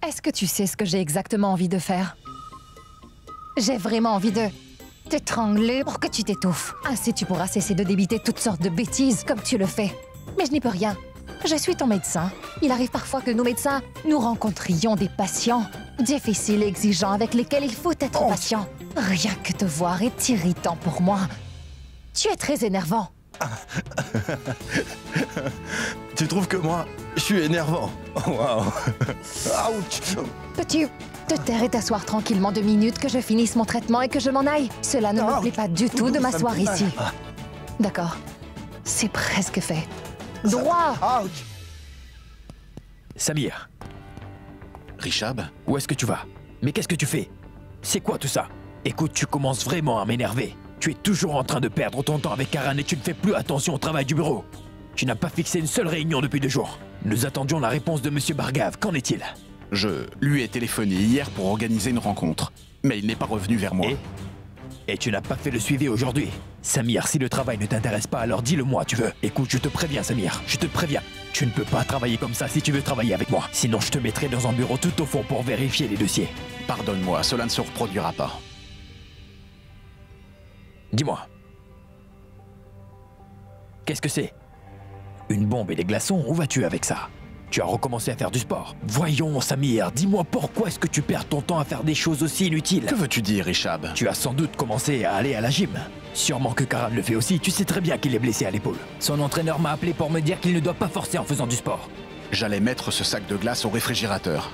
Est-ce que tu sais ce que j'ai exactement envie de faire? J'ai vraiment envie de t'étrangler pour que tu t'étouffes. Ainsi, tu pourras cesser de débiter toutes sortes de bêtises comme tu le fais. Mais je n'y peux rien. Je suis ton médecin. Il arrive parfois que nous médecins, nous rencontrions des patients difficiles et exigeants avec lesquels il faut être patient. Rien que te voir est irritant pour moi. Tu es très énervant. Tu trouves que moi, je suis énervant? Waouh. Ouch. Peux-tu te taire et t'asseoir tranquillement 2 minutes que je finisse mon traitement et que je m'en aille? Cela ne me plaît pas du tout de m'asseoir ici. D'accord. C'est presque fait. Droit! Ouch. Samir, Rishab? où est-ce que tu vas? Mais qu'est-ce que tu fais? C'est quoi tout ça? Écoute, tu commences vraiment à m'énerver. Tu es toujours en train de perdre ton temps avec Karan et tu ne fais plus attention au travail du bureau. Tu n'as pas fixé une seule réunion depuis 2 jours. Nous attendions la réponse de Monsieur Bhargav. Qu'en est-il? Je lui ai téléphoné hier pour organiser une rencontre. Mais il n'est pas revenu vers moi. Et tu n'as pas fait le suivi aujourd'hui. Samir, si le travail ne t'intéresse pas, alors dis-le-moi, tu veux. Écoute, je te préviens, Samir. Je te préviens. Tu ne peux pas travailler comme ça si tu veux travailler avec moi. Sinon, je te mettrai dans un bureau tout au fond pour vérifier les dossiers. Pardonne-moi, cela ne se reproduira pas. Dis-moi. Qu'est-ce que c'est? Une bombe et des glaçons? Où vas-tu avec ça? Tu as recommencé à faire du sport. Voyons, Samir, dis-moi pourquoi est-ce que tu perds ton temps à faire des choses aussi inutiles? Que veux-tu dire, Rishab? Tu as sans doute commencé à aller à la gym. Sûrement que Karan le fait aussi, tu sais très bien qu'il est blessé à l'épaule. Son entraîneur m'a appelé pour me dire qu'il ne doit pas forcer en faisant du sport. J'allais mettre ce sac de glace au réfrigérateur.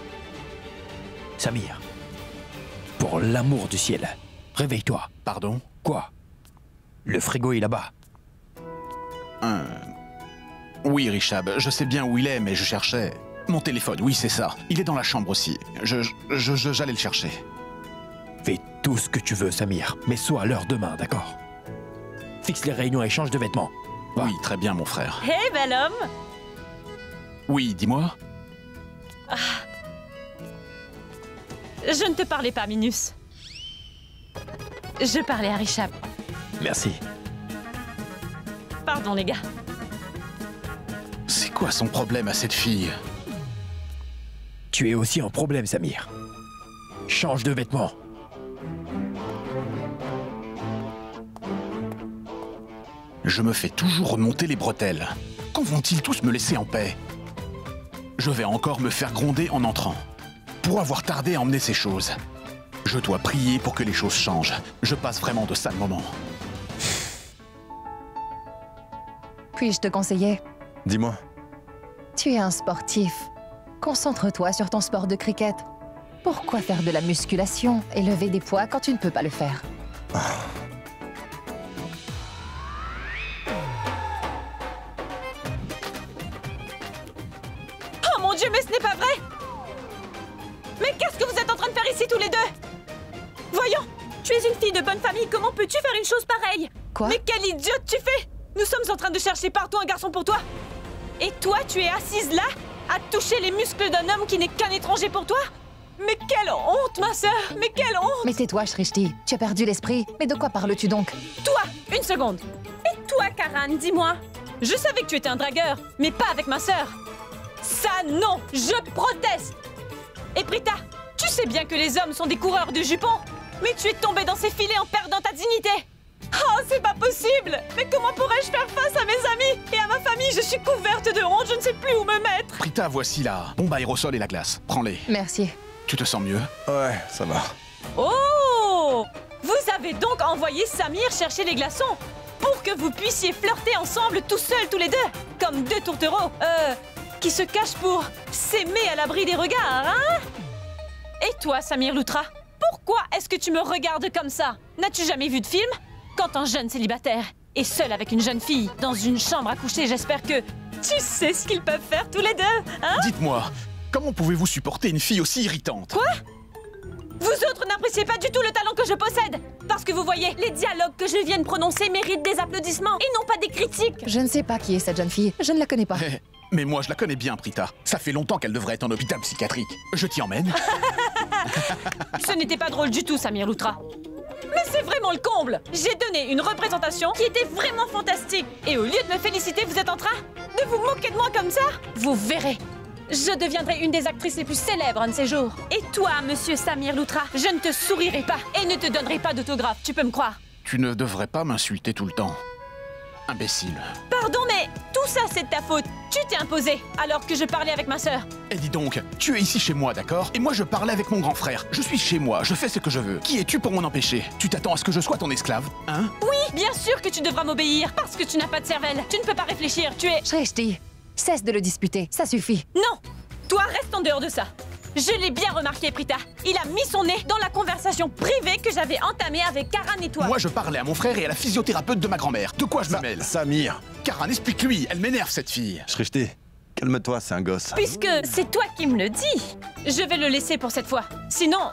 Samir, pour l'amour du ciel, réveille-toi. Pardon? Quoi? Le frigo est là-bas. Oui, Rishab, je sais bien où il est, mais je cherchais... Mon téléphone, oui, c'est ça. Il est dans la chambre aussi. J'allais le chercher. Fais tout ce que tu veux, Samir, mais sois à l'heure demain, d'accord? Fixe les réunions et change de vêtements. Va. Oui, très bien, mon frère. Hé, bel homme! Oui, dis-moi. Je ne te parlais pas, Minus. Je parlais à Rishab. Merci. Pardon, les gars. C'est quoi son problème à cette fille? Tu es aussi un problème, Samir. Change de vêtements. Je me fais toujours remonter les bretelles. Quand vont-ils tous me laisser en paix? Je vais encore me faire gronder en entrant. Pour avoir tardé à emmener ces choses. Je dois prier pour que les choses changent. Je passe vraiment de sales moments. Puis-je te conseiller? Dis-moi. Tu es un sportif. Concentre-toi sur ton sport de cricket. Pourquoi faire de la musculation et lever des poids quand tu ne peux pas le faire? Oh mon Dieu, mais ce n'est pas vrai! Mais qu'est-ce que vous êtes en train de faire ici tous les deux? Voyons, tu es une fille de bonne famille, comment peux-tu faire une chose pareille? Quoi? Mais quelle idiote tu fais! Nous sommes en train de chercher partout un garçon pour toi. Et toi, tu es assise là, à toucher les muscles d'un homme qui n'est qu'un étranger pour toi? Mais quelle honte, ma sœur! Mais quelle honte! Mais tais-toi, Shrishti. Tu as perdu l'esprit. Mais de quoi parles-tu donc? Toi, une seconde. Et toi, Karan, dis-moi. Je savais que tu étais un dragueur, mais pas avec ma sœur. Ça, non! Je proteste! Et Prita, tu sais bien que les hommes sont des coureurs de jupons, mais tu es tombée dans ces filets en perdant ta dignité. Oh, c'est pas possible! Mais comment pourrais-je faire face à mes amis et à ma famille? Je suis couverte de honte, je ne sais plus où me mettre. Prita, voici la bombe à aérosol et la glace. Prends-les. Merci. Tu te sens mieux? Ouais, ça va. Oh! Vous avez donc envoyé Samir chercher les glaçons pour que vous puissiez flirter ensemble tout seuls tous les deux, comme 2 tourtereaux, qui se cachent pour s'aimer à l'abri des regards, hein? Et toi, Samir Luthra, pourquoi est-ce que tu me regardes comme ça? N'as-tu jamais vu de film? Quand un jeune célibataire est seul avec une jeune fille dans une chambre à coucher, j'espère que tu sais ce qu'ils peuvent faire tous les deux, hein? Dites-moi, comment pouvez-vous supporter une fille aussi irritante? Quoi? Vous autres n'appréciez pas du tout le talent que je possède. Parce que vous voyez, les dialogues que je viens de prononcer méritent des applaudissements et non pas des critiques. Je ne sais pas qui est cette jeune fille. Je ne la connais pas. Mais moi, je la connais bien, Prita. Ça fait longtemps qu'elle devrait être en hôpital psychiatrique. Je t'y emmène. Ce n'était pas drôle du tout, Samir Luthra. Mais c'est vraiment le comble! J'ai donné une représentation qui était vraiment fantastique. Et au lieu de me féliciter, vous êtes en train de vous moquer de moi comme ça? Vous verrez. Je deviendrai une des actrices les plus célèbres un de ces jours. Et toi, monsieur Samir Loutra, je ne te sourirai pas et ne te donnerai pas d'autographe, tu peux me croire. Tu ne devrais pas m'insulter tout le temps. Imbécile. Pardon, mais tout ça, c'est de ta faute. Tu t'es imposé alors que je parlais avec ma sœur. Et dis donc, tu es ici chez moi, d'accord? Et moi je parlais avec mon grand frère. Je suis chez moi, je fais ce que je veux. Qui es-tu pour m'en empêcher? Tu t'attends à ce que je sois ton esclave, hein? Oui, bien sûr que tu devras m'obéir parce que tu n'as pas de cervelle. Tu ne peux pas réfléchir, tu es... Shrishti, cesse de le disputer, ça suffit. Non! Toi, reste en dehors de ça. Je l'ai bien remarqué, Prita. Il a mis son nez dans la conversation privée que j'avais entamée avec Karan et toi. Moi je parlais à mon frère et à la physiothérapeute de ma grand-mère. De quoi je me mêle? Samir. Karan, explique-lui, elle m'énerve cette fille. Shrishti, calme-toi, c'est un gosse. Puisque c'est toi qui me le dis, je vais le laisser pour cette fois. Sinon,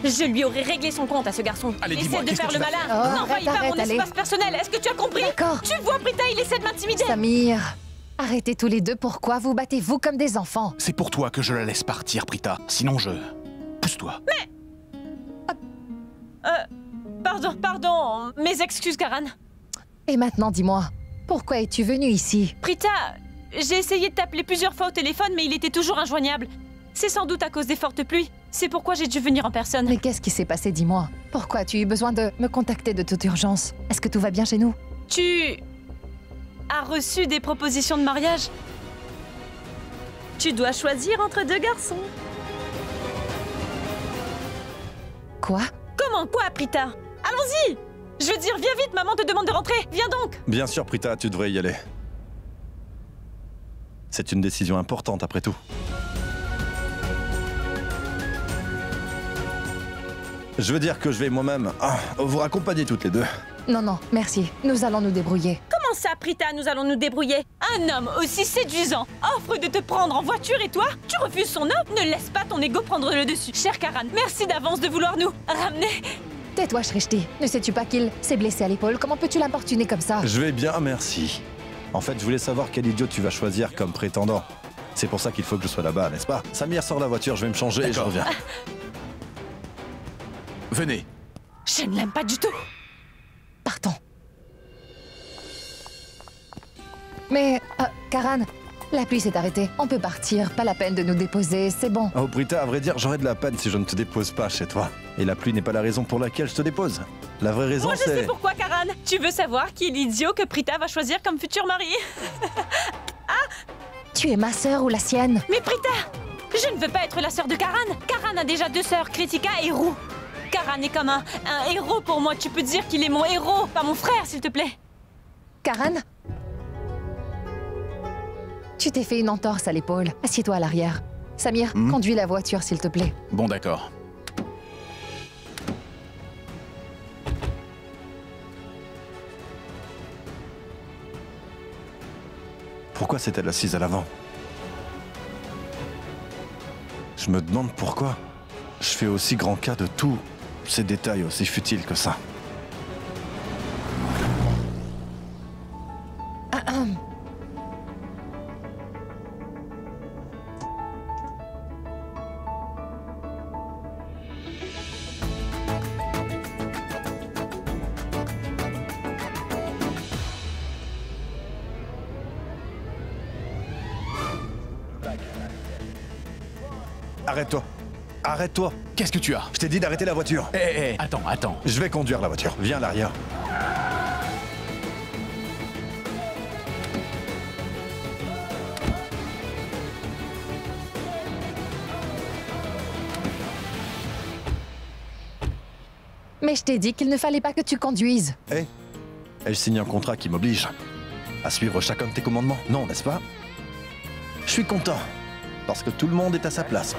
je lui aurais réglé son compte à ce garçon. Allez, dis-moi, Essaie de qu'est-ce faire que le tu vas malin. faire? Oh, N'envahis arrête, pas mon allez. espace personnel. Est-ce que tu as compris? D'accord. Tu vois, Prita, il essaie de m'intimider. Samir, arrêtez tous les deux, pourquoi vous battez-vous comme des enfants? C'est pour toi que je la laisse partir, Prita. Sinon je... Pousse-toi. Pardon. Mes excuses, Karan. Et maintenant, dis-moi, pourquoi es-tu venu ici? Prita, j'ai essayé de t'appeler plusieurs fois au téléphone, mais il était toujours injoignable. C'est sans doute à cause des fortes pluies. C'est pourquoi j'ai dû venir en personne. Mais qu'est-ce qui s'est passé, dis-moi? Pourquoi as-tu eu besoin de me contacter de toute urgence? Est-ce que tout va bien chez nous? Tu as reçu des propositions de mariage? Tu dois choisir entre deux garçons. Quoi? Comment quoi, Prita? Allons-y! Je veux dire, viens vite, maman te demande de rentrer. Viens donc! Bien sûr, Prita, tu devrais y aller. C'est une décision importante après tout. Je veux dire que je vais moi-même vous raccompagner toutes les deux. Non, merci. Nous allons nous débrouiller. Comment ça, Prita, nous allons nous débrouiller? Un homme aussi séduisant offre de te prendre en voiture et toi, tu refuses son offre? Ne laisse pas ton ego prendre le dessus. Cher Karan, merci d'avance de vouloir nous ramener. Tais-toi, Shrishti. Ne sais-tu pas qu'il s'est blessé à l'épaule? Comment peux-tu l'importuner comme ça? Je vais bien, merci. En fait, je voulais savoir quel idiot tu vas choisir comme prétendant. C'est pour ça qu'il faut que je sois là-bas, n'est-ce pas? Samir, sors la voiture, je vais me changer et je D'accord. reviens. Venez. Je ne l'aime pas du tout. Partons. Mais, Karan, la pluie s'est arrêtée. On peut partir, pas la peine de nous déposer, c'est bon. Oh, Prita, à vrai dire, j'aurais de la peine si je ne te dépose pas chez toi. Et la pluie n'est pas la raison pour laquelle je te dépose. La vraie raison, Moi, je sais c'est... pourquoi, Karan. Tu veux savoir qui est l'idiot que Prita va choisir comme futur mari? Tu es ma sœur ou la sienne? Mais Prita, je ne veux pas être la sœur de Karan. Karan a déjà deux sœurs, Kritika et Roux. Karan est comme un héros pour moi. Tu peux dire qu'il est mon héros, pas mon frère, s'il te plaît. Karan? Tu t'es fait une entorse à l'épaule. Assieds-toi à l'arrière. Samir, conduis la voiture, s'il te plaît. Bon, d'accord. Pourquoi s'est-elle assise à l'avant? Je me demande pourquoi. Je fais aussi grand cas de tous ces détails aussi futiles que ça. Arrête-toi. Arrête-toi. Qu'est-ce que tu as? Je t'ai dit d'arrêter la voiture. Attends. Je vais conduire la voiture. Viens à l'arrière. Mais je t'ai dit qu'il ne fallait pas que tu conduises. Hé, ai-je signé un contrat qui m'oblige à suivre chacun de tes commandements? Non, n'est-ce pas? Je suis content, parce que tout le monde est à sa place.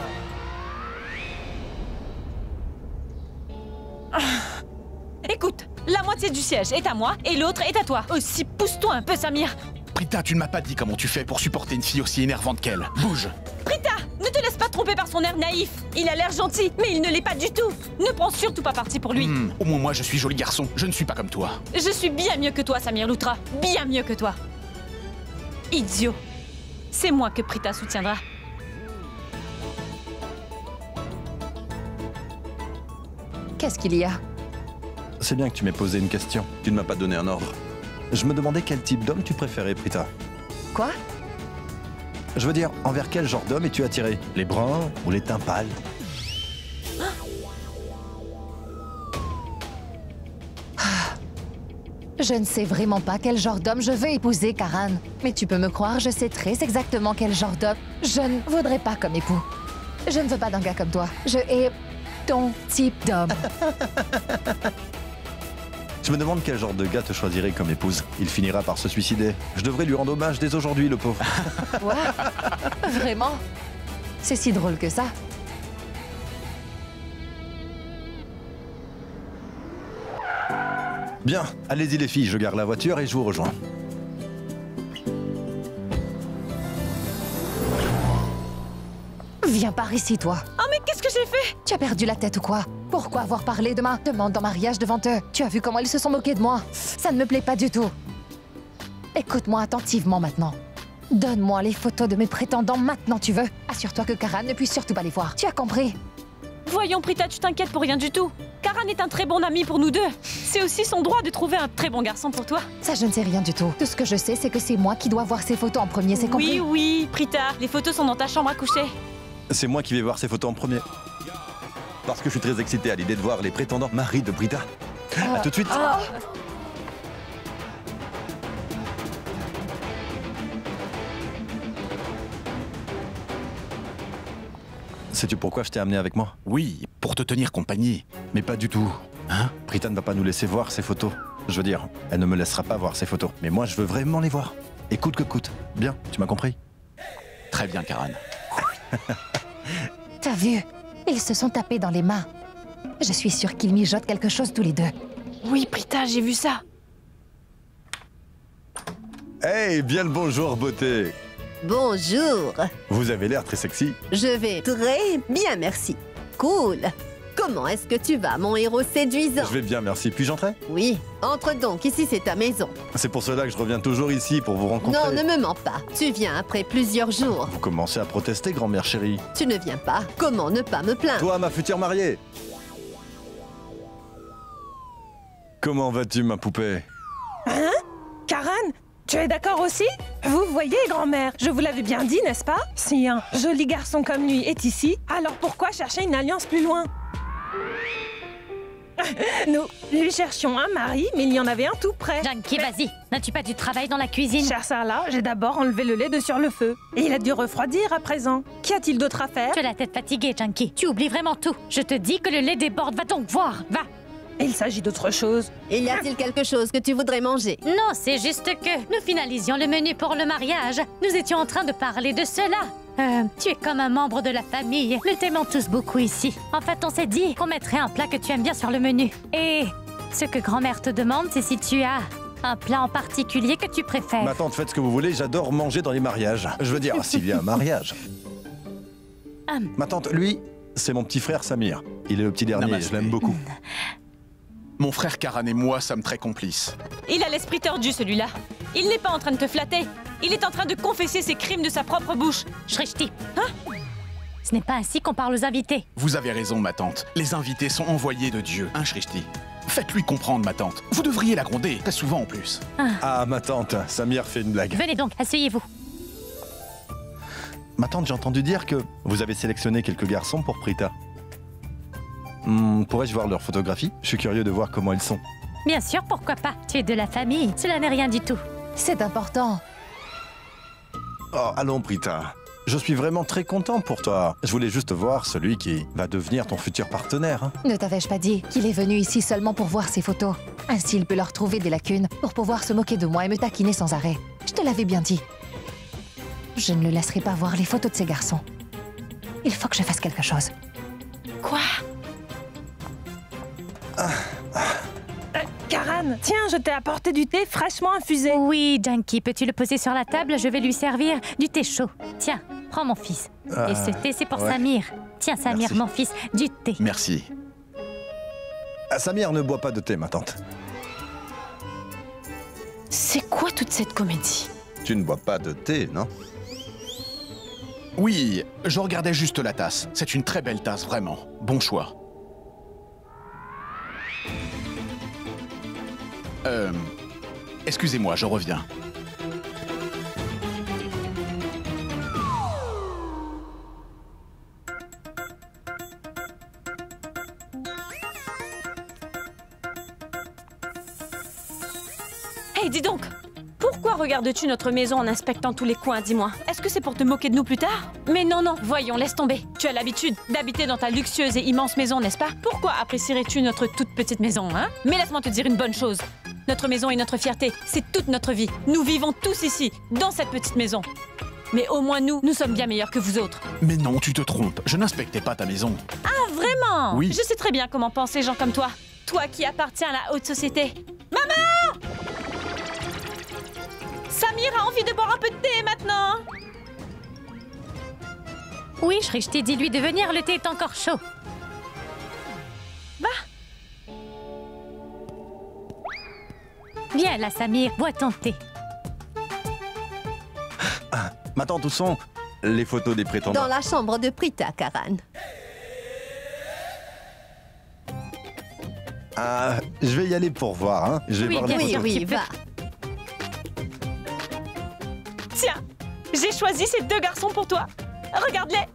Écoute, la moitié du siège est à moi et l'autre est à toi. Aussi, pousse-toi un peu, Samir. Prita, tu ne m'as pas dit comment tu fais pour supporter une fille aussi énervante qu'elle. Bouge. Prita, ne te laisse pas tromper par son air naïf. Il a l'air gentil, mais il ne l'est pas du tout. Ne prends surtout pas parti pour lui. Au moins moi je suis joli garçon, je ne suis pas comme toi. Je suis bien mieux que toi, Samir Loutra. Bien mieux que toi. Idiot. C'est moi que Prita soutiendra. Qu'est-ce qu'il y a? C'est bien que tu m'aies posé une question. Tu ne m'as pas donné un ordre. Je me demandais quel type d'homme tu préférais, Prita. Quoi? Je veux dire, envers quel genre d'homme es-tu attiré? Les bruns ou les teints pâles? Je ne sais vraiment pas quel genre d'homme je veux épouser, Karan. Mais tu peux me croire, je sais très exactement quel genre d'homme je ne voudrais pas comme époux. Je ne veux pas d'un gars comme toi. Je hais ton type d'homme. Je me demande quel genre de gars te choisirait comme épouse. Il finira par se suicider. Je devrais lui rendre hommage dès aujourd'hui, le pauvre. Quoi? Vraiment? C'est si drôle que ça. Bien, allez-y les filles, je gare la voiture et je vous rejoins. Viens par ici, toi. Oh, mais qu'est-ce que j'ai fait? Tu as perdu la tête ou quoi? Pourquoi avoir parlé de ma demande en mariage devant eux? Tu as vu comment ils se sont moqués de moi? Ça ne me plaît pas du tout. Écoute-moi attentivement maintenant. Donne-moi les photos de mes prétendants maintenant, tu veux? Assure-toi que Karan ne puisse surtout pas les voir. Tu as compris? Voyons, Prita, tu t'inquiètes pour rien du tout. Karan est un très bon ami pour nous deux. C'est aussi son droit de trouver un très bon garçon pour toi. Ça, je ne sais rien du tout. Tout ce que je sais, c'est que c'est moi qui dois voir ces photos en premier, c'est compris? Oui, oui, Prita, les photos sont dans ta chambre à coucher. C'est moi qui vais voir ces photos en premier. Parce que je suis très excité à l'idée de voir les prétendants maris de Brita. À tout de suite. Sais-tu pourquoi je t'ai amené avec moi? Oui, pour te tenir compagnie. Mais pas du tout. Hein? Brita ne va pas nous laisser voir ses photos. Je veux dire, elle ne me laissera pas voir ses photos. Mais moi, je veux vraiment les voir. Et coûte que coûte. Bien, tu m'as compris? Très bien, Karan. T'as vu? Ils se sont tapés dans les mains. Je suis sûre qu'ils mijotent quelque chose tous les deux. Oui, Prita, j'ai vu ça. Hey, bien le bonjour, beauté. Bonjour, Vous avez l'air très sexy. je vais très bien, merci. Cool. Comment est-ce que tu vas, mon héros séduisant? Je vais bien, merci. Puis-je entrer? Oui, entre donc, ici c'est ta maison. C'est pour cela que je reviens toujours ici, pour vous rencontrer. Non, ne me mens pas. Tu viens après plusieurs jours. Vous commencez à protester, grand-mère chérie. Tu ne viens pas. Comment ne pas me plaindre? Toi, ma future mariée. Comment vas-tu, ma poupée? Karan, tu es d'accord aussi? Vous voyez, grand-mère, je vous l'avais bien dit, n'est-ce pas? Si un joli garçon comme lui est ici, alors pourquoi chercher une alliance plus loin? Nous lui cherchions un mari, mais il y en avait un tout près. Junkie, vas-y. N'as-tu pas du travail dans la cuisine? Chère Sarla, j'ai d'abord enlevé le lait de sur le feu. Et il a dû refroidir à présent. Qu'y a-t-il d'autre à faire? Tu as la tête fatiguée, Junkie. Tu oublies vraiment tout. Je te dis que le lait déborde. Va donc voir. Va. Il s'agit d'autre chose. Il y a-t-il quelque chose que tu voudrais manger? Non, c'est juste que nous finalisions le menu pour le mariage. Nous étions en train de parler de cela. Tu es comme un membre de la famille. Nous t'aimons tous beaucoup ici. En fait, on s'est dit qu'on mettrait un plat que tu aimes bien sur le menu. Et ce que grand-mère te demande, c'est si tu as un plat en particulier que tu préfères. Ma tante, faites ce que vous voulez, j'adore manger dans les mariages. Je veux dire, s'il y a un mariage. Ma tante, lui, c'est mon petit frère Samir. Il est le petit dernier, Namasté. je l'aime beaucoup. Mon frère Karan et moi sommes très complices. Il a l'esprit tordu, celui-là. Il n'est pas en train de te flatter. Il est en train de confesser ses crimes de sa propre bouche. Shrishti. Ce n'est pas ainsi qu'on parle aux invités. Vous avez raison, ma tante. Les invités sont envoyés de Dieu, hein, Shrishti? Faites-lui comprendre, ma tante. Vous devriez la gronder, très souvent en plus. Ah, ma tante, Samir fait une blague. Venez donc, asseyez-vous. Ma tante, j'ai entendu dire que vous avez sélectionné quelques garçons pour Prita. Pourrais-je voir leurs photographies? Je suis curieux de voir comment ils sont. Bien sûr, pourquoi pas? Tu es de la famille. Cela n'est rien du tout. C'est important. Oh, allons, Prita. Je suis vraiment très content pour toi. Je voulais juste voir celui qui va devenir ton futur partenaire. Hein. Ne t'avais-je pas dit qu'il est venu ici seulement pour voir ses photos? Ainsi, il peut leur trouver des lacunes pour pouvoir se moquer de moi et me taquiner sans arrêt. Je te l'avais bien dit. Je ne le laisserai pas voir les photos de ces garçons. Il faut que je fasse quelque chose. Quoi? Karan, tiens, je t'ai apporté du thé fraîchement infusé. Oui, Junkie, peux-tu le poser sur la table? Je vais lui servir du thé chaud. Tiens, prends mon fils. Et ce thé, c'est pour ouais. Samir. Tiens, Samir, Merci. mon fils, du thé. Merci. Ah, Samir ne boit pas de thé, ma tante. C'est quoi toute cette comédie? Tu ne bois pas de thé, non? Oui, je regardais juste la tasse. C'est une très belle tasse, vraiment. Bon choix. Excusez-moi, je reviens. Hey, dis donc! Pourquoi regardes-tu notre maison en inspectant tous les coins, dis-moi? Est-ce que c'est pour te moquer de nous plus tard? Mais non, non, voyons, laisse tomber. Tu as l'habitude d'habiter dans ta luxueuse et immense maison, n'est-ce pas? Pourquoi apprécierais-tu notre toute petite maison, hein? Mais laisse-moi te dire une bonne chose. Notre maison est notre fierté, c'est toute notre vie. Nous vivons tous ici, dans cette petite maison. Mais au moins nous sommes bien meilleurs que vous autres. Mais non, tu te trompes. Je n'inspectais pas ta maison. Ah, vraiment? Oui. Je sais très bien comment pensent les gens comme toi. Toi qui appartiens à la haute société. Maman! Samir a envie de boire un peu de thé maintenant. Oui, Shrishti, dis-lui de venir, le thé est encore chaud. Va. Viens là, Samir, bois ton thé. Maintenant, où sont les photos des prétendants? Dans la chambre de Prita, Karan. Ah, je vais y aller pour voir, hein. Je vais Oui, voir bien les sûr. photos. Oui, tu peux. va. Tiens, j'ai choisi ces deux garçons pour toi. Regarde-les.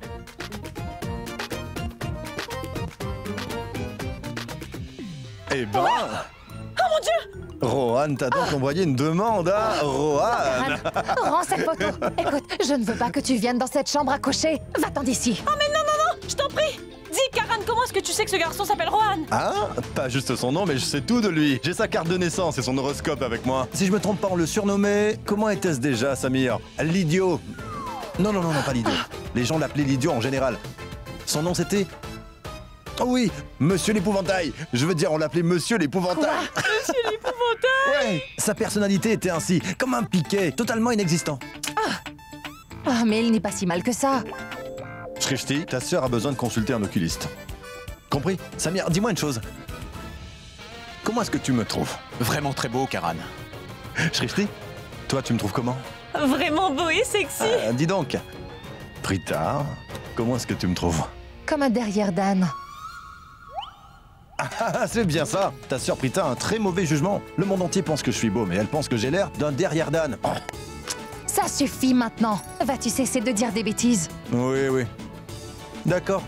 Eh ben... Oh mon Dieu! Rohan, t'as donc envoyé une demande à Rohan. Rends cette photo. Écoute, je ne veux pas que tu viennes dans cette chambre à coucher. Va-t'en d'ici. Oh mais non, non, non, je t'en prie. Dis, Karan, comment est-ce que tu sais que ce garçon s'appelle Rohan? Ah, pas juste son nom, mais je sais tout de lui. J'ai sa carte de naissance et son horoscope avec moi. Si je me trompe pas, on le surnommait... Comment était-ce déjà, Samir? L'idiot. Non, pas l'idiot. Les gens l'appelaient l'idiot en général. Son nom, c'était... Oh oui, Monsieur l'Épouvantail. Je veux dire, on l'appelait Monsieur l'Épouvantail. Monsieur l'épouvantail. Ouais. Sa personnalité était ainsi, comme un piquet, totalement inexistant. Ah, mais il n'est pas si mal que ça. Shrishti, ta sœur a besoin de consulter un oculiste. Compris? Samir, dis-moi une chose. Comment est-ce que tu me trouves? Vraiment très beau, Karan. Shrishti, toi, tu me trouves comment? Vraiment beau et sexy. Dis donc, Prita, comment est-ce que tu me trouves? Comme un derrière d'âne. Ah, c'est bien ça. Ta sœur Prita a un très mauvais jugement. Le monde entier pense que je suis beau, mais elle pense que j'ai l'air d'un derrière d'âne. Oh. Ça suffit maintenant. Vas-tu cesser de dire des bêtises? Oui. D'accord.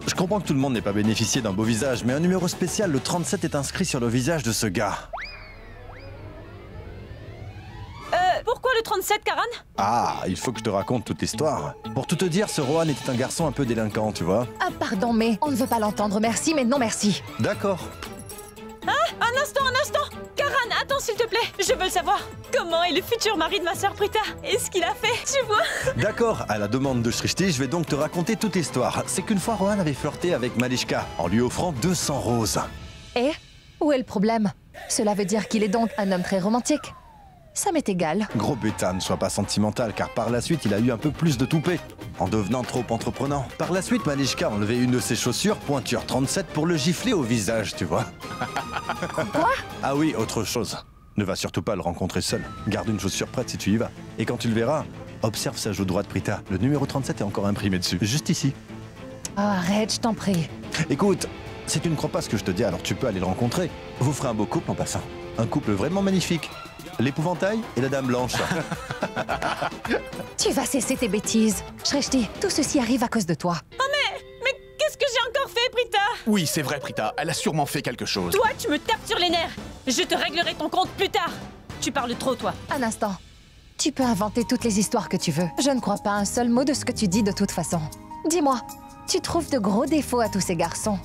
Je comprends que tout le monde n'ait pas bénéficié d'un beau visage, mais un numéro spécial, le 37, est inscrit sur le visage de ce gars. Pourquoi le 37, Karan? Ah, il faut que je te raconte toute l'histoire. Pour tout te dire, ce Rohan était un garçon un peu délinquant, tu vois. Ah, pardon, mais on ne veut pas l'entendre. Merci, mais non merci. D'accord. Un instant. Karan, attends s'il te plaît. Je veux le savoir. Comment est le futur mari de ma sœur Prita? Est-ce qu'il a fait, tu vois? D'accord, à la demande de Shrishti, je vais donc te raconter toute l'histoire. C'est qu'une fois, Rohan avait flirté avec Malishka en lui offrant 200 roses. Et où est le problème? Cela veut dire qu'il est donc un homme très romantique. Ça m'est égal. Gros bêta, ne sois pas sentimental, car par la suite, il a eu un peu plus de toupet, en devenant trop entreprenant. Par la suite, Malishka a enlevé une de ses chaussures, pointure 37, pour le gifler au visage, tu vois. Quoi? Ah oui, autre chose. Ne va surtout pas le rencontrer seul. Garde une chaussure prête si tu y vas. Et quand tu le verras, observe sa joue droite, Prita. Le numéro 37 est encore imprimé dessus, juste ici. Oh, arrête, je t'en prie. Écoute, si tu ne crois pas ce que je te dis, alors tu peux aller le rencontrer. Vous ferez un beau couple en passant. Un couple vraiment magnifique. L'épouvantail et la dame blanche. Tu vas cesser tes bêtises. Shrishti, tout ceci arrive à cause de toi. Mais qu'est-ce que j'ai encore fait, Prita? Oui, c'est vrai, Prita. Elle a sûrement fait quelque chose. Toi, tu me tapes sur les nerfs. Je te réglerai ton compte plus tard. Tu parles trop, toi. Un instant. Tu peux inventer toutes les histoires que tu veux. Je ne crois pas un seul mot de ce que tu dis de toute façon. Dis-moi, tu trouves de gros défauts à tous ces garçons.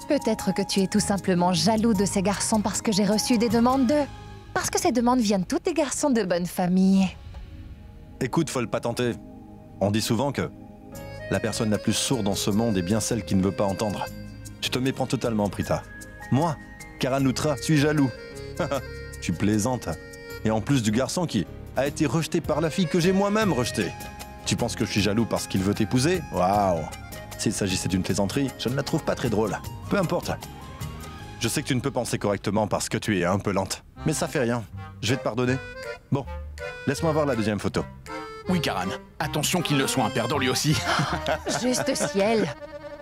Peut-être que tu es tout simplement jaloux de ces garçons parce que j'ai reçu des demandes d'eux. Parce que ces demandes viennent toutes des garçons de bonne famille. Écoute, faut le pas tenter. On dit souvent que la personne la plus sourde dans ce monde est bien celle qui ne veut pas entendre. Tu te méprends totalement, Prita. Moi, Karan Lutra, suis jaloux. Tu plaisantes. Et en plus du garçon qui a été rejeté par la fille que j'ai moi-même rejetée. Tu penses que je suis jaloux parce qu'il veut t'épouser? Waouh! S'il s'agissait d'une plaisanterie, je ne la trouve pas très drôle. Peu importe. Je sais que tu ne peux penser correctement parce que tu es un peu lente. Mais ça fait rien. Je vais te pardonner. Bon, laisse-moi voir la deuxième photo. Oui, Karan. Attention qu'il ne soit un perdant lui aussi. Juste ciel.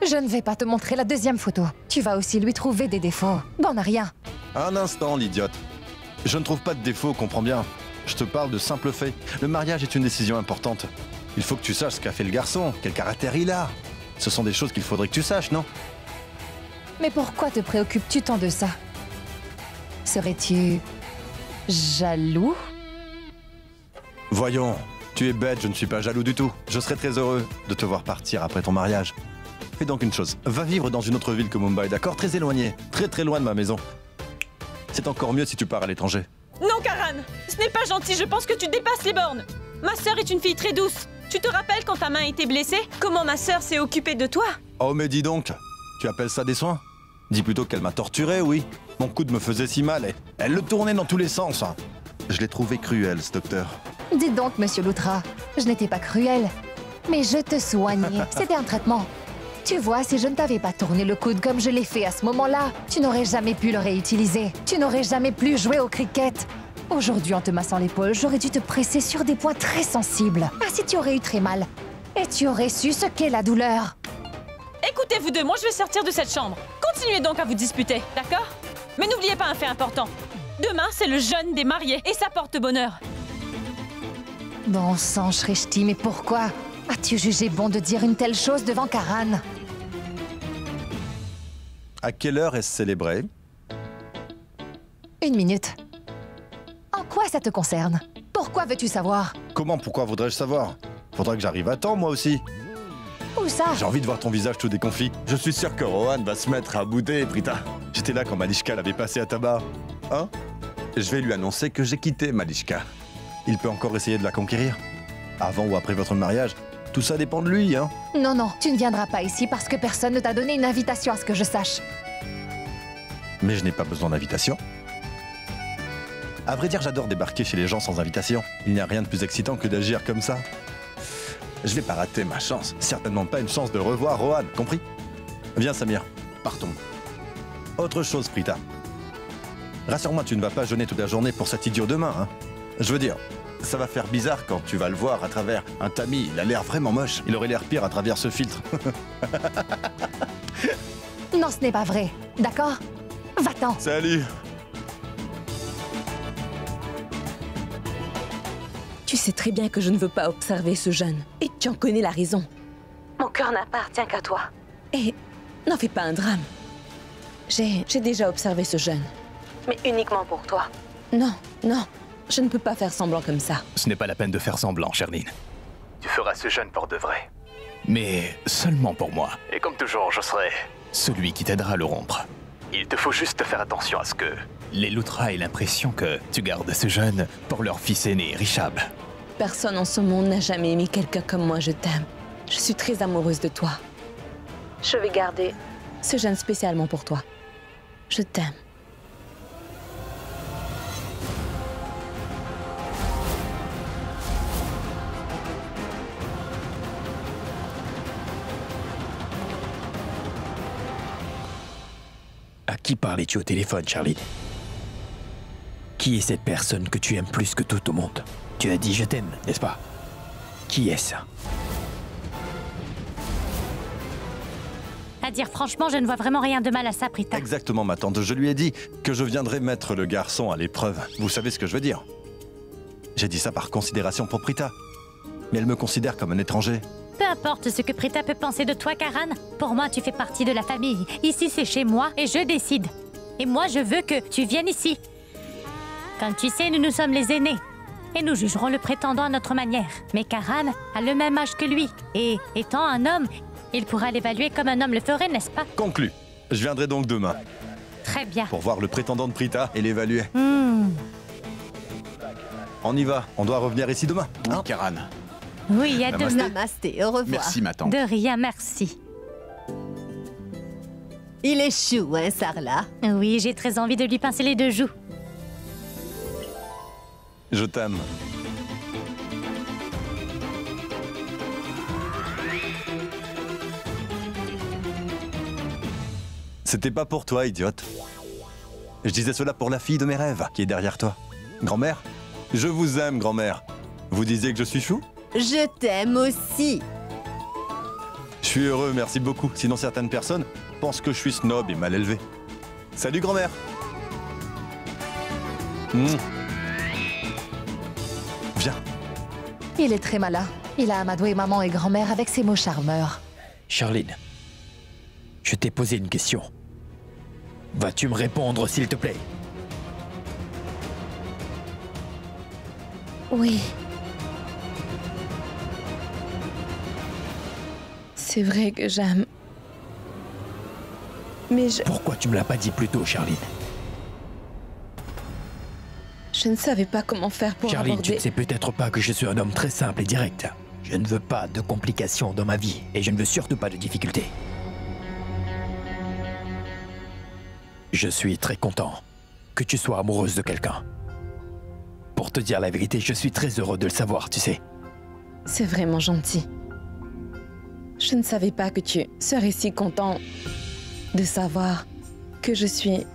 Je ne vais pas te montrer la deuxième photo. Tu vas aussi lui trouver des défauts. Bon, n'a rien. Un instant, l'idiote. Je ne trouve pas de défaut, comprends bien. Je te parle de simples faits. Le mariage est une décision importante. Il faut que tu saches ce qu'a fait le garçon, quel caractère il a. Ce sont des choses qu'il faudrait que tu saches, non? Mais pourquoi te préoccupes-tu tant de ça? Serais-tu Jaloux? Voyons, tu es bête, je ne suis pas jaloux du tout. Je serais très heureux de te voir partir après ton mariage. Fais donc une chose, va vivre dans une autre ville que Mumbai, d'accord? Très éloigné, très loin de ma maison. C'est encore mieux si tu pars à l'étranger. Non, Karan, ce n'est pas gentil, je pense que tu dépasses les bornes. Ma sœur est une fille très douce. Tu te rappelles quand ta main était blessée? Comment ma sœur s'est occupée de toi? Oh mais dis donc, tu appelles ça des soins? Dis plutôt qu'elle m'a torturé, oui. Mon coude me faisait si mal et elle le tournait dans tous les sens. Je l'ai trouvé cruel, ce docteur. Dites donc, monsieur Loutra, je n'étais pas cruelle. Mais je te soignais, c'était un traitement. Tu vois, si je ne t'avais pas tourné le coude comme je l'ai fait à ce moment-là, tu n'aurais jamais pu le réutiliser. Tu n'aurais jamais pu jouer au cricket. Aujourd'hui, en te massant l'épaule, j'aurais dû te presser sur des points très sensibles. Ainsi, tu aurais eu très mal. Et tu aurais su ce qu'est la douleur. Écoutez, vous deux, moi je vais sortir de cette chambre. Continuez donc à vous disputer, d'accord? Mais n'oubliez pas un fait important. Demain, c'est le jeûne des mariés et ça porte bonheur. Bon sang, Shrishti, mais pourquoi as-tu jugé bon de dire une telle chose devant Karan? À quelle heure est-ce célébré? 1 minute. En quoi ça te concerne? Pourquoi veux-tu savoir? Comment, pourquoi voudrais-je savoir? Faudrait que j'arrive à temps, moi aussi. Où ça? J'ai envie de voir ton visage tout déconfit. Je suis sûr que Rohan va se mettre à bouder, Prita. J'étais là quand Malishka l'avait passé à tabac. Hein? Je vais lui annoncer que j'ai quitté Malishka. Il peut encore essayer de la conquérir. Avant ou après votre mariage, tout ça dépend de lui, hein? Non, non, tu ne viendras pas ici parce que personne ne t'a donné une invitation à ce que je sache. Mais je n'ai pas besoin d'invitation. À vrai dire, j'adore débarquer chez les gens sans invitation. Il n'y a rien de plus excitant que d'agir comme ça. Je vais pas rater ma chance. Certainement pas une chance de revoir Rohan, compris? Viens, Samir, partons. Autre chose, Prita. Rassure-moi, tu ne vas pas jeûner toute la journée pour cet idiot demain, hein? Je veux dire, ça va faire bizarre quand tu vas le voir à travers un tamis. Il a l'air vraiment moche. Il aurait l'air pire à travers ce filtre. Non, ce n'est pas vrai, d'accord? Va-t'en. Salut! Tu sais très bien que je ne veux pas observer ce jeûne. Et tu en connais la raison. Mon cœur n'appartient qu'à toi. Et n'en fais pas un drame. J'ai déjà observé ce jeûne. Mais uniquement pour toi. Non, non. Je ne peux pas faire semblant comme ça. Ce n'est pas la peine de faire semblant, Sherline. Tu feras ce jeûne pour de vrai. Mais seulement pour moi. Et comme toujours, je serai celui qui t'aidera à le rompre. Il te faut juste faire attention à ce que les Loutra aient l'impression que tu gardes ce jeûne pour leur fils aîné, Rishab. Personne en ce monde n'a jamais aimé quelqu'un comme moi, je t'aime. Je suis très amoureuse de toi. Je vais garder ce jeûne spécialement pour toi. Je t'aime. À qui parlais-tu au téléphone, Charlie? Qui est cette personne que tu aimes plus que tout au monde? Tu as dit je t'aime, n'est-ce pas? Qui est-ce? À dire franchement, je ne vois vraiment rien de mal à ça, Prita. Exactement, ma tante. Je lui ai dit que je viendrais mettre le garçon à l'épreuve. Vous savez ce que je veux dire? J'ai dit ça par considération pour Prita. Mais elle me considère comme un étranger. Peu importe ce que Prita peut penser de toi, Karan. Pour moi, tu fais partie de la famille. Ici, c'est chez moi et je décide. Et moi, je veux que tu viennes ici. Comme tu sais, nous sommes les aînés. Et nous jugerons le prétendant à notre manière. Mais Karan a le même âge que lui. Et étant un homme, il pourra l'évaluer comme un homme le ferait, n'est-ce pas? Conclu. Je viendrai donc demain. Très bien. Pour voir le prétendant de Prita et l'évaluer. On y va. On doit revenir ici demain. Oui, Karan. Oui, à demain. Namasté, au revoir. Merci, ma tante. De rien, merci. Il est chou, hein, Sarla? Oui, j'ai très envie de lui pincer les deux joues. Je t'aime. C'était pas pour toi, idiote. Je disais cela pour la fille de mes rêves, qui est derrière toi. Grand-mère? Je vous aime, grand-mère. Vous disiez que je suis chou? Je t'aime aussi. Je suis heureux, merci beaucoup. Sinon, certaines personnes pensent que je suis snob et mal élevé. Salut, grand-mère. Viens. Il est très malin. Il a amadoué maman et grand-mère avec ses mots charmeurs. Charline, je t'ai posé une question. Vas-tu me répondre, s'il te plaît? Oui. C'est vrai que j'aime. Mais Pourquoi tu me l'as pas dit plus tôt, Charline? je ne savais pas comment faire pour Charline, aborder... tu ne sais peut-être pas que je suis un homme très simple et direct. Je ne veux pas de complications dans ma vie et je ne veux surtout pas de difficultés. Je suis très content que tu sois amoureuse de quelqu'un. Pour te dire la vérité, je suis très heureux de le savoir, tu sais. C'est vraiment gentil. Je ne savais pas que tu serais si content de savoir que je suis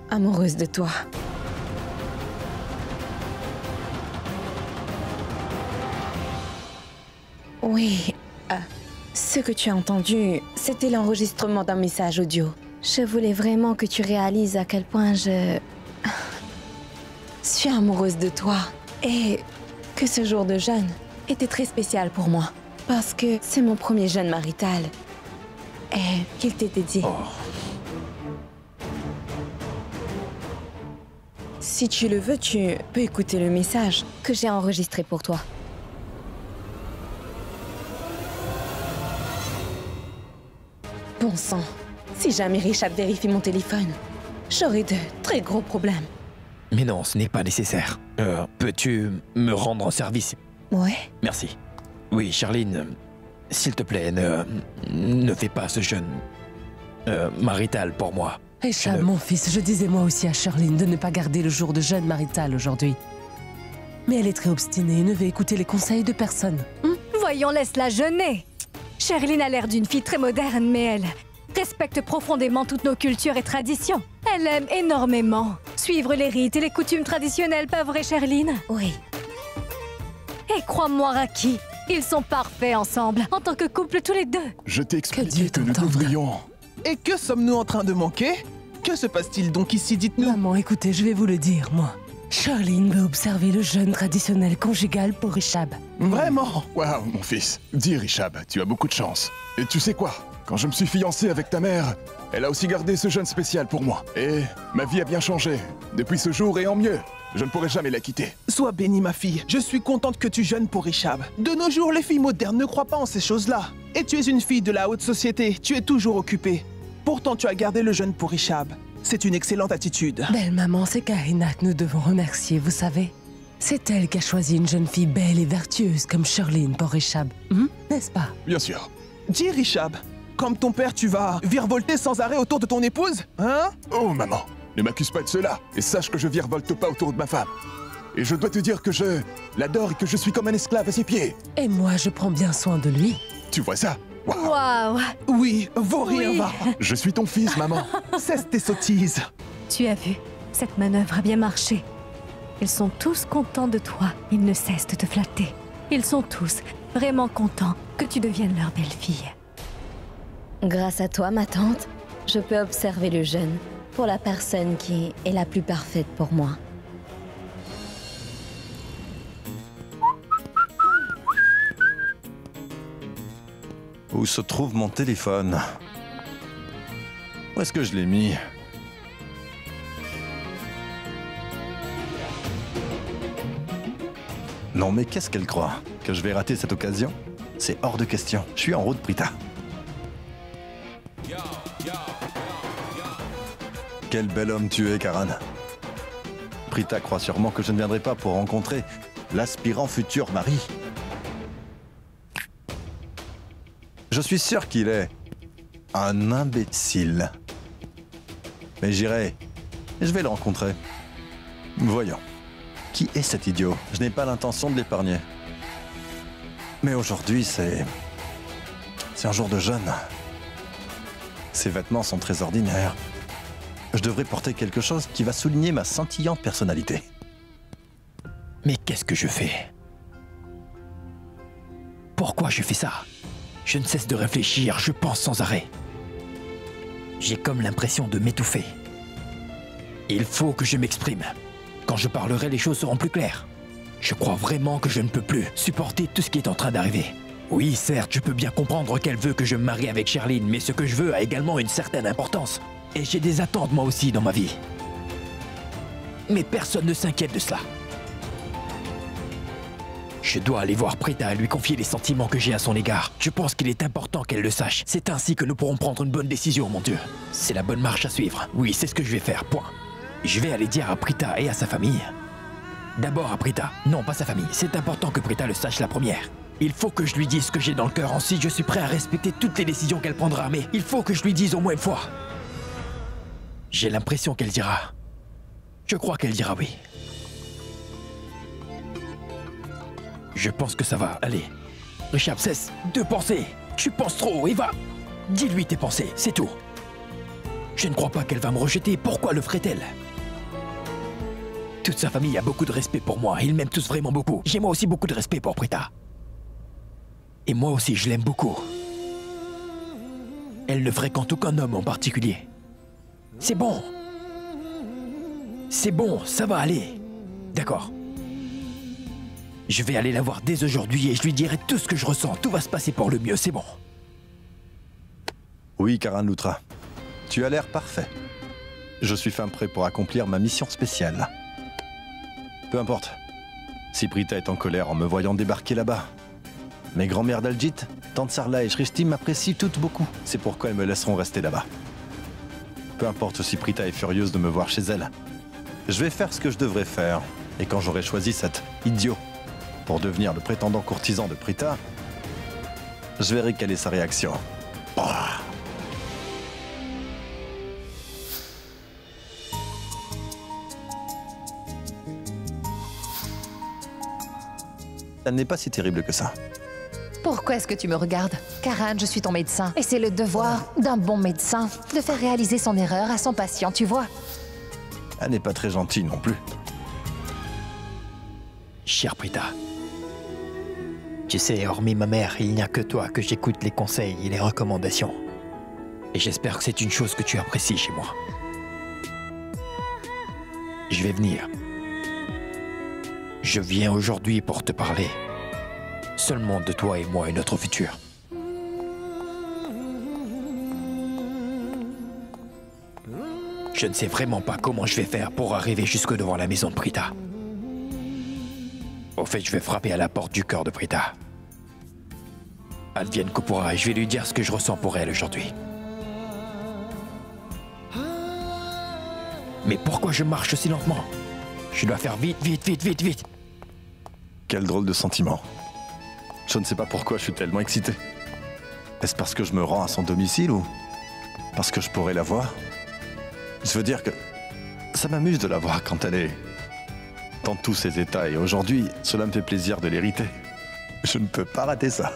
amoureuse de toi. Oui, ce que tu as entendu, c'était l'enregistrement d'un message audio. Je voulais vraiment que tu réalises à quel point je suis amoureuse de toi et que ce jour de jeûne était très spécial pour moi parce que c'est mon premier jeûne marital et qu'il t'est dédié. Oh. Si tu le veux, tu peux écouter le message que j'ai enregistré pour toi. Bon sang, si jamais Richard vérifie mon téléphone, j'aurai de très gros problèmes. Mais non, ce n'est pas nécessaire. Peux-tu me rendre un service? Ouais. Merci. Oui, Charline, s'il te plaît, ne fais pas ce jeûne marital pour moi. Richard, mon fils, je disais moi aussi à Charline de ne pas garder le jour de jeûne marital aujourd'hui. Mais elle est très obstinée et ne veut écouter les conseils de personne. Voyons, laisse-la jeûner. Charline a l'air d'une fille très moderne, mais elle respecte profondément toutes nos cultures et traditions. Elle aime énormément suivre les rites et les coutumes traditionnelles, pas vrai, Charline? Oui. Et crois-moi, Raki, ils sont parfaits ensemble, en tant que couple tous les deux. Je t'ai Que Dieu expliqué que nous t'entende. devrions... Et que sommes-nous en train de manquer? Que se passe-t-il donc ici, dites-nous? Maman, écoutez, je vais vous le dire, moi. Charline veut observer le jeûne traditionnel conjugal pour Richab. Vraiment? Waouh, mon fils. Dis, Richab, tu as beaucoup de chance. Et tu sais quoi? Quand je me suis fiancé avec ta mère, elle a aussi gardé ce jeûne spécial pour moi. Et ma vie a bien changé. Depuis ce jour et en mieux. Je ne pourrai jamais la quitter. Sois bénie, ma fille. Je suis contente que tu jeûnes pour Richab. De nos jours, les filles modernes ne croient pas en ces choses-là. Et tu es une fille de la haute société. Tu es toujours occupée. Pourtant, tu as gardé le jeûne pour Richab. C'est une excellente attitude. Belle maman, c'est Karina que nous devons remercier, vous savez. C'est elle qui a choisi une jeune fille belle et vertueuse comme Charline pour Richab. N'est-ce pas? Bien sûr. Dis, Richab, comme ton père, tu vas virevolter sans arrêt autour de ton épouse? Hein? Oh, maman, ne m'accuse pas de cela. Et sache que je virevolte pas autour de ma femme. Et je dois te dire que je l'adore et que je suis comme un esclave à ses pieds. Et moi, je prends bien soin de lui. Tu vois ça? Waouh. Waouh! Oui, vaut rien Oui. va. Je suis ton fils, maman. Cesse tes sottises. Tu as vu, cette manœuvre a bien marché. Ils sont tous contents de toi. Ils ne cessent de te flatter. Ils sont tous vraiment contents que tu deviennes leur belle-fille. Grâce à toi, ma tante, je peux observer le jeûne pour la personne qui est la plus parfaite pour moi. Où se trouve mon téléphone? Où est-ce que je l'ai mis? Non mais qu'est-ce qu'elle croit? Que je vais rater cette occasion? C'est hors de question. Je suis en route, Prita. Quel bel homme tu es, Karan. Prita croit sûrement que je ne viendrai pas pour rencontrer l'aspirant futur mari. Je suis sûr qu'il est un imbécile. Mais j'irai. Je vais le rencontrer. Voyons. Qui est cet idiot? Je n'ai pas l'intention de l'épargner. Mais aujourd'hui, c'est un jour de jeûne. Ses vêtements sont très ordinaires. Je devrais porter quelque chose qui va souligner ma scintillante personnalité. Mais qu'est-ce que je fais? Pourquoi je fais ça? Je ne cesse de réfléchir, je pense sans arrêt. J'ai comme l'impression de m'étouffer. Il faut que je m'exprime. Quand je parlerai, les choses seront plus claires. Je crois vraiment que je ne peux plus supporter tout ce qui est en train d'arriver. Oui, certes, je peux bien comprendre qu'elle veut que je me marie avec Charline, mais ce que je veux a également une certaine importance. Et j'ai des attentes moi aussi dans ma vie. Mais personne ne s'inquiète de cela. Je dois aller voir Prita et lui confier les sentiments que j'ai à son égard. Je pense qu'il est important qu'elle le sache. C'est ainsi que nous pourrons prendre une bonne décision, mon Dieu. C'est la bonne marche à suivre. Oui, c'est ce que je vais faire, point. Je vais aller dire à Prita et à sa famille. D'abord à Prita. Non, pas sa famille. C'est important que Prita le sache la première. Il faut que je lui dise ce que j'ai dans le cœur. Ensuite, je suis prêt à respecter toutes les décisions qu'elle prendra. Mais il faut que je lui dise au moins une fois. J'ai l'impression qu'elle dira. Je crois qu'elle dira oui. Je pense que ça va. Allez. Richard, cesse de penser. Tu penses trop et va. Dis-lui tes pensées, c'est tout. Je ne crois pas qu'elle va me rejeter. Pourquoi le ferait-elle? Toute sa famille a beaucoup de respect pour moi. Ils m'aiment tous vraiment beaucoup. J'ai moi aussi beaucoup de respect pour Prita. Et moi aussi, je l'aime beaucoup. Elle ne fréquente aucun homme en particulier. C'est bon. C'est bon, ça va aller. D'accord. Je vais aller la voir dès aujourd'hui et je lui dirai tout ce que je ressens. Tout va se passer pour le mieux, c'est bon. Oui, Karan Loutra. Tu as l'air parfait. Je suis fin prêt pour accomplir ma mission spéciale. Peu importe. Si Prita est en colère en me voyant débarquer là-bas. Mes grands-mères d'Aljit, Tante Sarla et Shrishti m'apprécient toutes beaucoup. C'est pourquoi elles me laisseront rester là-bas. Peu importe si Prita est furieuse de me voir chez elle. Je vais faire ce que je devrais faire. Et quand j'aurai choisi cet idiot pour devenir le prétendant courtisan de Prita, je verrai quelle est sa réaction. Bah. Elle n'est pas si terrible que ça. Pourquoi est-ce que tu me regardes? Karan, je suis ton médecin. Et c'est le devoir d'un bon médecin de faire réaliser son erreur à son patient, tu vois. Elle n'est pas très gentille non plus. Chère Prita, tu sais, hormis ma mère, il n'y a que toi que j'écoute les conseils et les recommandations. Et j'espère que c'est une chose que tu apprécies chez moi. Je vais venir. Je viens aujourd'hui pour te parler. Seulement de toi et moi et notre futur. Je ne sais vraiment pas comment je vais faire pour arriver jusque devant la maison de Prita. Au fait, je vais frapper à la porte du cœur de Prita. Advienne que pourra, et je vais lui dire ce que je ressens pour elle aujourd'hui. Mais pourquoi je marche si lentement? Je dois faire vite, vite, vite, vite, vite. Quel drôle de sentiment. Je ne sais pas pourquoi je suis tellement excité. Est-ce parce que je me rends à son domicile ou parce que je pourrais la voir? Je veux dire que ça m'amuse de la voir quand elle est dans tous ses états et aujourd'hui, cela me fait plaisir de l'hériter. Je ne peux pas rater ça.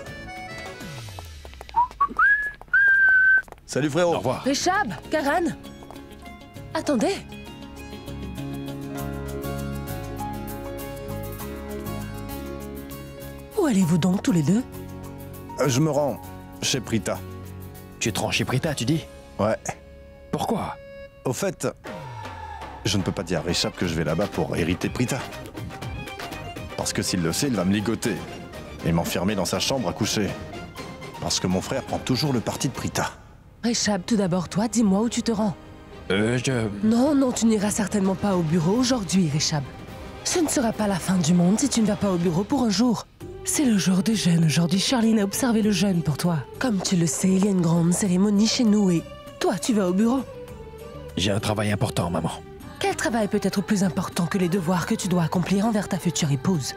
Salut frérot. Au revoir. Richab, Karan. Attendez. Où allez-vous donc tous les deux? Je me rends chez Prita. Tu te rends chez Prita, tu dis? Ouais. Pourquoi? Au fait, je ne peux pas dire à Richab que je vais là-bas pour hériter Prita. Parce que s'il le sait, il va me ligoter et m'enfermer dans sa chambre à coucher. Parce que mon frère prend toujours le parti de Prita. Richab, tout d'abord, toi, dis-moi où tu te rends. Non, tu n'iras certainement pas au bureau aujourd'hui, Richab. Ce ne sera pas la fin du monde si tu ne vas pas au bureau pour un jour. C'est le jour de jeûne aujourd'hui. Charline a observé le jeûne pour toi. Comme tu le sais, il y a une grande cérémonie chez nous et toi, tu vas au bureau. J'ai un travail important, maman. Quel travail peut être plus important que les devoirs que tu dois accomplir envers ta future épouse?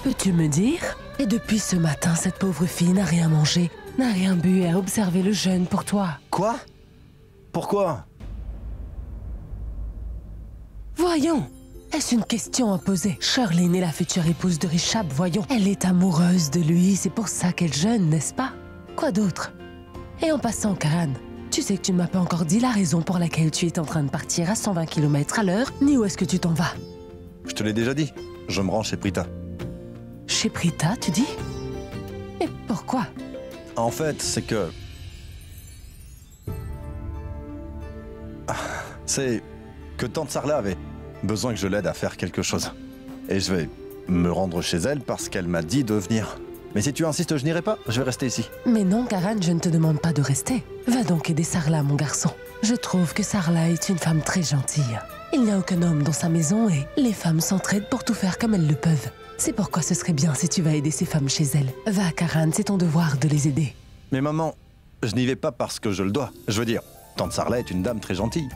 Peux-tu me dire? Et depuis ce matin, cette pauvre fille n'a rien mangé, n'a rien bu et a observé le jeûne pour toi. Quoi? Pourquoi? Voyons. Est-ce une question à poser? Charline est la future épouse de Richab, voyons. Elle est amoureuse de lui, c'est pour ça qu'elle jeûne, n'est-ce pas? Quoi d'autre? Et en passant, Karan, tu sais que tu ne m'as pas encore dit la raison pour laquelle tu es en train de partir à 120 km à l'heure, ni où est-ce que tu t'en vas. Je te l'ai déjà dit, je me rends chez Prita. Chez Prita, tu dis? Et pourquoi? En fait, c'est que... C'est que Tante Sarla avait besoin que je l'aide à faire quelque chose. Et je vais me rendre chez elle parce qu'elle m'a dit de venir. Mais si tu insistes, je n'irai pas, je vais rester ici. Mais non, Karan, je ne te demande pas de rester. Va donc aider Sarla, mon garçon. Je trouve que Sarla est une femme très gentille. Il n'y a aucun homme dans sa maison et les femmes s'entraident pour tout faire comme elles le peuvent. C'est pourquoi ce serait bien si tu vas aider ces femmes chez elles. Va, Karan, c'est ton devoir de les aider. Mais maman, je n'y vais pas parce que je le dois. Je veux dire, tante Sarla est une dame très gentille.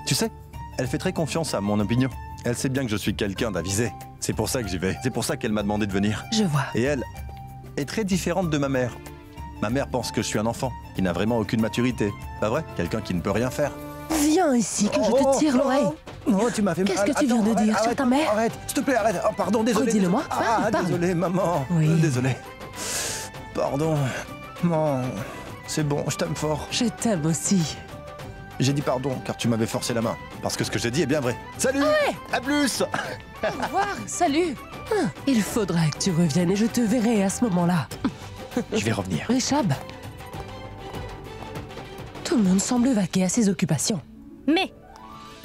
Tu sais, elle fait très confiance à mon opinion. Elle sait bien que je suis quelqu'un d'avisé. C'est pour ça que j'y vais. C'est pour ça qu'elle m'a demandé de venir. Je vois. Et elle est très différente de ma mère. Ma mère pense que je suis un enfant, qui n'a vraiment aucune maturité. Pas vrai? Quelqu'un qui ne peut rien faire. Viens ici, que je te tire l'oreille. Non, tu m'as fait mal. Qu'est-ce que tu viens de dire sur ta mère? Arrête, s'il te plaît, arrête. Oh, pardon, désolé. Redis-le-moi. Ah, Parle. désolé, maman. Oui. Désolé. Pardon. Non, c'est bon, je t'aime fort. Je t'aime aussi. J'ai dit pardon, car tu m'avais forcé la main. Parce que ce que j'ai dit est bien vrai. Salut! À plus! Au revoir, salut. Il faudra que tu reviennes et je te verrai à ce moment-là. Je vais revenir. Rechab. Tout le monde semble vaquer à ses occupations. Mais,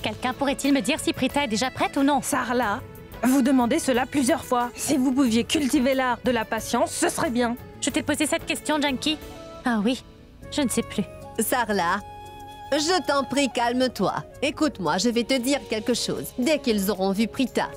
quelqu'un pourrait-il me dire si Prita est déjà prête ou non? Sarla, vous demandez cela plusieurs fois. Si vous pouviez cultiver l'art de la patience, ce serait bien. Je t'ai posé cette question, Junkie. Ah oui, je ne sais plus. Sarla, je t'en prie, calme-toi. Écoute-moi, je vais te dire quelque chose. Dès qu'ils auront vu Prita,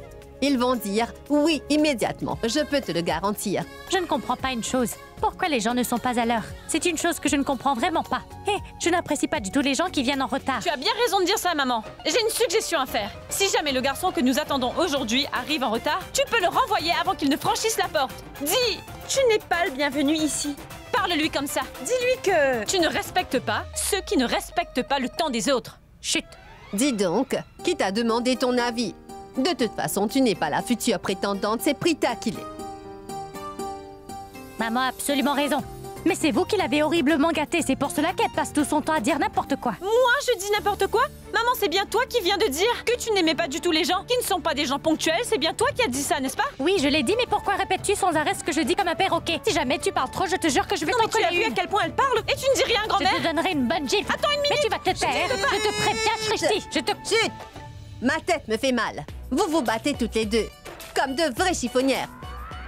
ils vont dire oui immédiatement. Je peux te le garantir. Je ne comprends pas une chose. Pourquoi les gens ne sont pas à l'heure? C'est une chose que je ne comprends vraiment pas. Hé, je n'apprécie pas du tout les gens qui viennent en retard. Tu as bien raison de dire ça, maman. J'ai une suggestion à faire. Si jamais le garçon que nous attendons aujourd'hui arrive en retard, tu peux le renvoyer avant qu'il ne franchisse la porte. Dis, tu n'es pas le bienvenu ici. Parle-lui comme ça. Dis-lui que tu ne respectes pas ceux qui ne respectent pas le temps des autres. Chut. Dis donc, qui t'a demandé ton avis? De toute façon, tu n'es pas la future prétendante, c'est Prita qui l'est. Maman a absolument raison. Mais c'est vous qui l'avez horriblement gâtée, c'est pour cela qu'elle passe tout son temps à dire n'importe quoi. Moi, je dis n'importe quoi? Maman, c'est bien toi qui viens de dire que tu n'aimais pas du tout les gens, qui ne sont pas des gens ponctuels, c'est bien toi qui as dit ça, n'est-ce pas? Oui, je l'ai dit, mais pourquoi répètes-tu sans arrêt ce que je dis comme un perroquet? Si jamais tu parles trop, je te jure que je vais t'en Tu as vu à quel point elle parle? Et tu ne dis rien, grand-mère? Je te donnerai une bonne gifle. Attends une minute. Mais tu vas te taire. Je te préviens, Christy. Je te... Chut! Ma tête me fait mal. Vous vous battez toutes les deux, comme de vraies chiffonnières.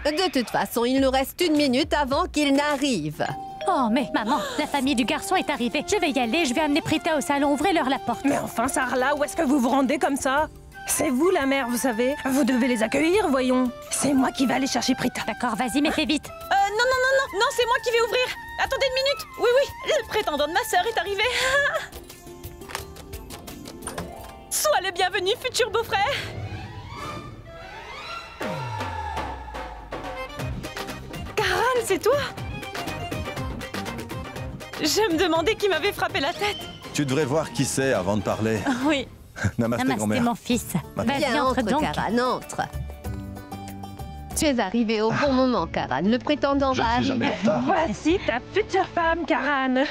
De toute façon, il nous reste 1 minute avant qu'il n'arrive. Oh, mais maman, la famille du garçon est arrivée. Je vais y aller, je vais amener Prita au salon, ouvrez-leur la porte. Mais enfin, Sarla, où est-ce que vous vous rendez comme ça? C'est vous la mère, vous savez. Vous devez les accueillir, voyons. C'est moi qui vais aller chercher Prita. D'accord, vas-y, mais fais vite. Non, c'est moi qui vais ouvrir. Attendez une minute. Oui, le prétendant de ma sœur est arrivé. Sois le bienvenu, futur beau-frère. Karan, c'est toi? Je me demandais qui m'avait frappé la tête. Tu devrais voir qui c'est avant de parler. Oui. Namasté, Namasté, grand-mère. mon fils. Vas-y, Viens, entre donc. Karan, entre. Tu es arrivé au bon moment, Karan. Le prétendant va arriver. Jamais en retard. Voici ta future femme, Karan.